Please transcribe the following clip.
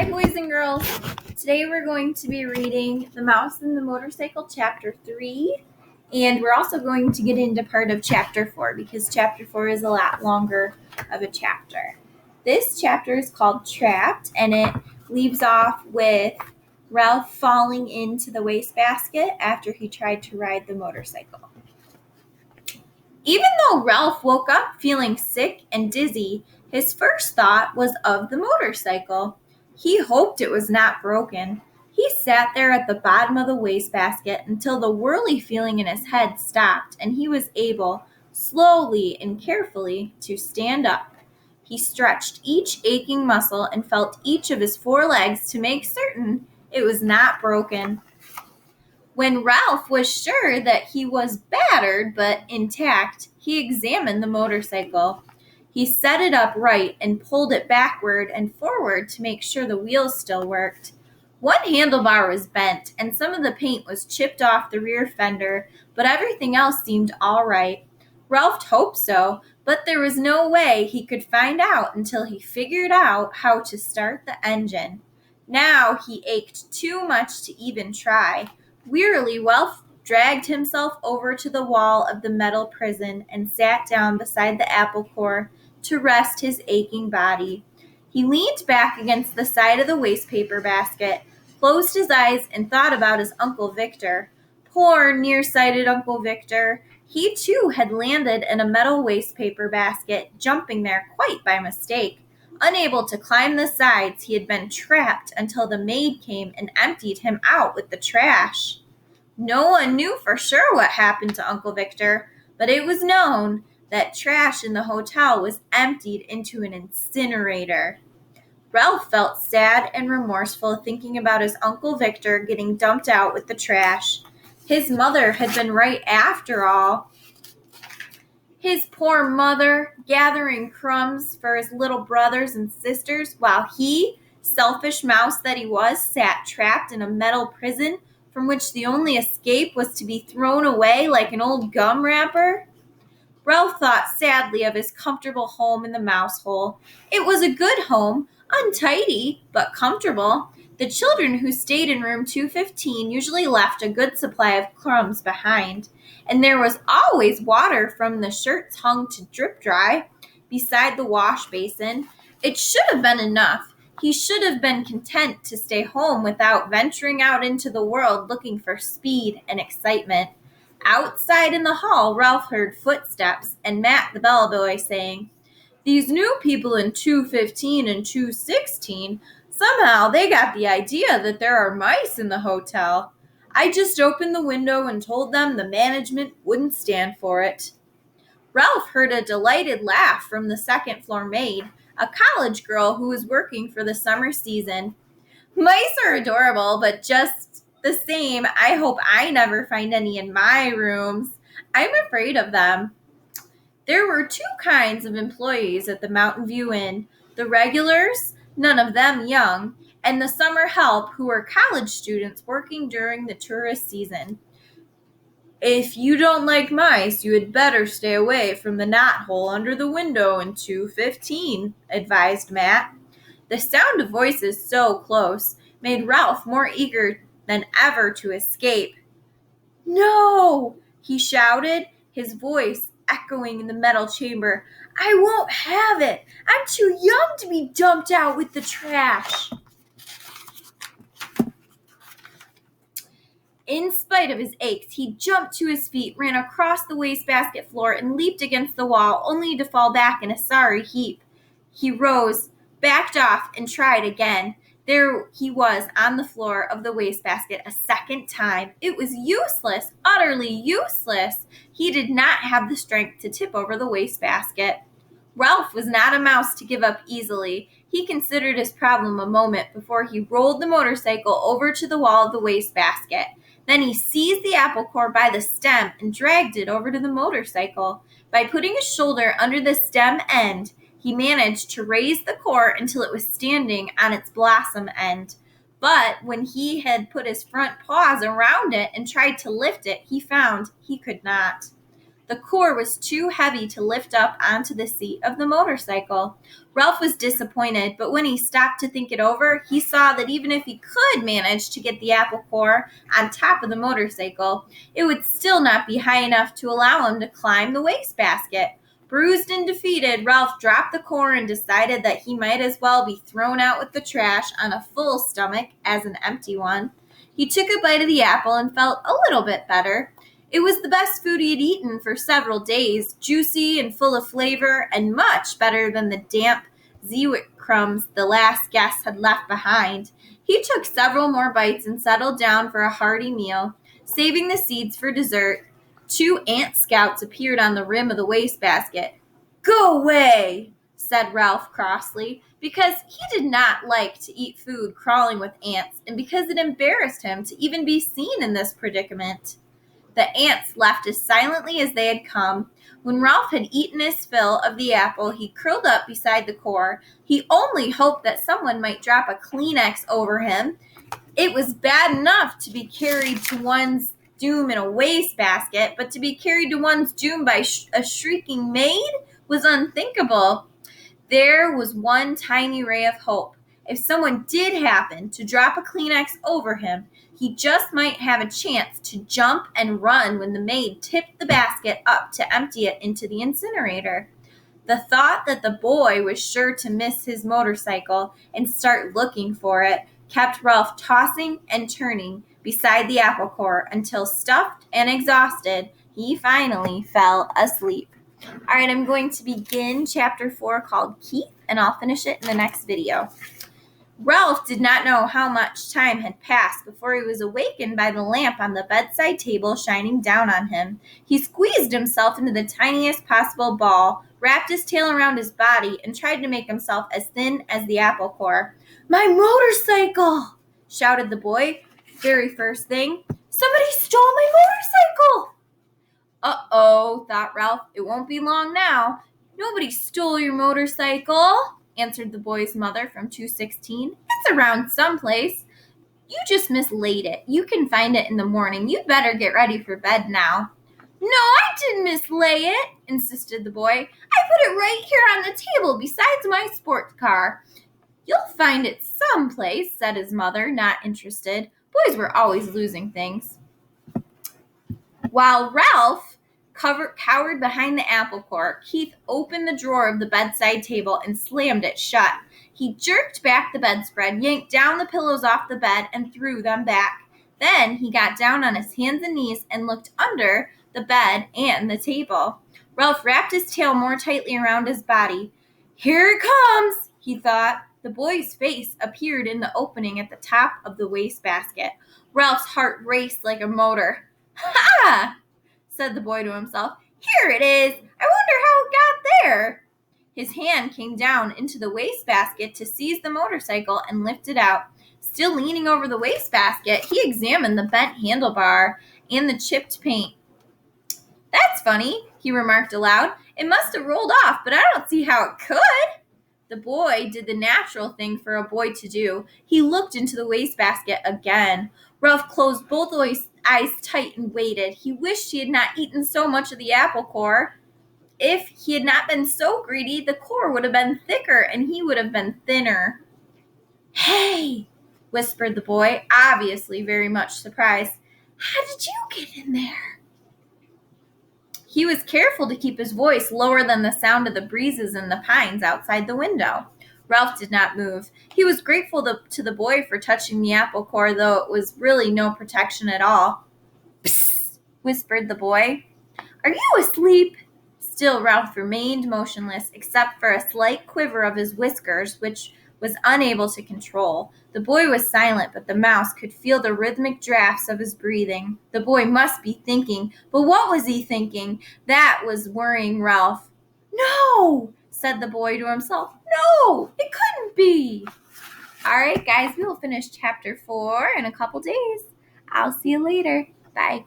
Hi, boys and girls. Today we're going to be reading The Mouse and the Motorcycle, Chapter 3. And we're also going to get into part of Chapter 4 because Chapter 4 is a lot longer of a chapter. This chapter is called Trapped, and it leaves off with Ralph falling into the wastebasket after he tried to ride the motorcycle. Even though Ralph woke up feeling sick and dizzy, his first thought was of the motorcycle. He hoped it was not broken. He sat there at the bottom of the wastebasket until the whirly feeling in his head stopped and he was able, slowly and carefully, to stand up. He stretched each aching muscle and felt each of his four legs to make certain it was not broken. When Ralph was sure that he was battered but intact, he examined the motorcycle. He set it up right and pulled it backward and forward to make sure the wheels still worked. One handlebar was bent and some of the paint was chipped off the rear fender, but everything else seemed all right. Ralph hoped so, but there was no way he could find out until he figured out how to start the engine. Now he ached too much to even try. Wearily, Ralph dragged himself over to the wall of the metal prison and sat down beside the apple core to rest his aching body. He leaned back against the side of the wastepaper basket, closed his eyes, and thought about his Uncle Victor. Poor, nearsighted Uncle Victor. He, too, had landed in a metal wastepaper basket, jumping there quite by mistake. Unable to climb the sides, he had been trapped until the maid came and emptied him out with the trash. No one knew for sure what happened to Uncle Victor, but it was known that trash in the hotel was emptied into an incinerator. Ralph felt sad and remorseful thinking about his Uncle Victor getting dumped out with the trash. His mother had been right after all. His poor mother, gathering crumbs for his little brothers and sisters, while he, selfish mouse that he was, sat trapped in a metal prison from which the only escape was to be thrown away like an old gum wrapper. Ralph thought sadly of his comfortable home in the mouse hole. It was a good home, untidy, but comfortable. The children who stayed in room 215 usually left a good supply of crumbs behind, and there was always water from the shirts hung to drip dry beside the wash basin. It should have been enough. He should have been content to stay home without venturing out into the world looking for speed and excitement. Outside in the hall, Ralph heard footsteps and Matt the bellboy saying, "These new people in 215 and 216, somehow they got the idea that there are mice in the hotel. I just opened the window and told them the management wouldn't stand for it." Ralph heard a delighted laugh from the second floor maid, a college girl who was working for the summer season. "Mice are adorable, but just the same, I hope I never find any in my rooms. I'm afraid of them." There were two kinds of employees at the Mountain View Inn: the regulars, none of them young, and the summer help, who were college students working during the tourist season. "If you don't like mice, you had better stay away from the knothole under the window in 215, advised Matt. The sound of voices so close made Ralph more eager than ever to escape. "No!" he shouted, his voice echoing in the metal chamber. "I won't have it! I'm too young to be dumped out with the trash!" In spite of his aches, he jumped to his feet, ran across the wastebasket floor, and leaped against the wall, only to fall back in a sorry heap. He rose, backed off, and tried again. There he was on the floor of the wastebasket a second time. It was useless, utterly useless. He did not have the strength to tip over the wastebasket. Ralph was not a mouse to give up easily. He considered his problem a moment before he rolled the motorcycle over to the wall of the wastebasket. Then he seized the apple core by the stem and dragged it over to the motorcycle. By putting his shoulder under the stem end, he managed to raise the core until it was standing on its blossom end. But when he had put his front paws around it and tried to lift it, he found he could not. The core was too heavy to lift up onto the seat of the motorcycle. Ralph was disappointed, but when he stopped to think it over, he saw that even if he could manage to get the apple core on top of the motorcycle, it would still not be high enough to allow him to climb the wastebasket. Bruised and defeated, Ralph dropped the core and decided that he might as well be thrown out with the trash on a full stomach as an empty one. He took a bite of the apple and felt a little bit better. It was the best food he had eaten for several days, juicy and full of flavor, and much better than the damp Zewick crumbs the last guest had left behind. He took several more bites and settled down for a hearty meal, saving the seeds for dessert. 2 ant scouts appeared on the rim of the wastebasket. "Go away," said Ralph crossly, because he did not like to eat food crawling with ants and because it embarrassed him to even be seen in this predicament. The ants left as silently as they had come. When Ralph had eaten his fill of the apple, he curled up beside the core. He only hoped that someone might drop a Kleenex over him. It was bad enough to be carried to one's doom in a wastebasket, but to be carried to one's doom by a shrieking maid was unthinkable. There was one tiny ray of hope. If someone did happen to drop a Kleenex over him, he just might have a chance to jump and run when the maid tipped the basket up to empty it into the incinerator. The thought that the boy was sure to miss his motorcycle and start looking for it kept Ralph tossing and turning beside the apple core until, stuffed and exhausted, he finally fell asleep. All right, I'm going to begin chapter 4 called Keith, and I'll finish it in the next video. Ralph did not know how much time had passed before he was awakened by the lamp on the bedside table shining down on him. He squeezed himself into the tiniest possible ball, wrapped his tail around his body, and tried to make himself as thin as the apple core. "My motorcycle!" shouted the boy. Very first thing, "Somebody stole my motorcycle!" "Uh-oh," thought Ralph. "It won't be long now." "Nobody stole your motorcycle," answered the boy's mother from 216. "It's around someplace. You just mislaid it. You can find it in the morning. You'd better get ready for bed now." "No, I didn't mislay it," insisted the boy. "I put it right here on the table beside my sports car." "You'll find it someplace," said his mother, not interested. Boys were always losing things. While Ralph cowered behind the apple core, Keith opened the drawer of the bedside table and slammed it shut. He jerked back the bedspread, yanked down the pillows off the bed, and threw them back. Then he got down on his hands and knees and looked under the bed and the table. Ralph wrapped his tail more tightly around his body. "Here it comes," he thought. The boy's face appeared in the opening at the top of the wastebasket. Ralph's heart raced like a motor. "Ha!" said the boy to himself. "Here it is. I wonder how it got there." His hand came down into the wastebasket to seize the motorcycle and lift it out. Still leaning over the wastebasket, he examined the bent handlebar and the chipped paint. "That's funny," he remarked aloud. "It must have rolled off, but I don't see how it could." The boy did the natural thing for a boy to do. He looked into the wastebasket again. Ralph closed both eyes tight and waited. He wished he had not eaten so much of the apple core. If he had not been so greedy, the core would have been thicker and he would have been thinner. "Hey," whispered the boy, obviously very much surprised. "How did you get in there?" He was careful to keep his voice lower than the sound of the breezes in the pines outside the window. Ralph did not move. He was grateful to the boy for touching the apple core, though it was really no protection at all. "Psst," whispered the boy. "Are you asleep?" Still Ralph remained motionless, except for a slight quiver of his whiskers, which was unable to control. The boy was silent, but the mouse could feel the rhythmic drafts of his breathing. The boy must be thinking, but what was he thinking? That was worrying Ralph. "No," said the boy to himself. "No, it couldn't be." All right, guys, we will finish chapter 4 in a couple days. I'll see you later. Bye.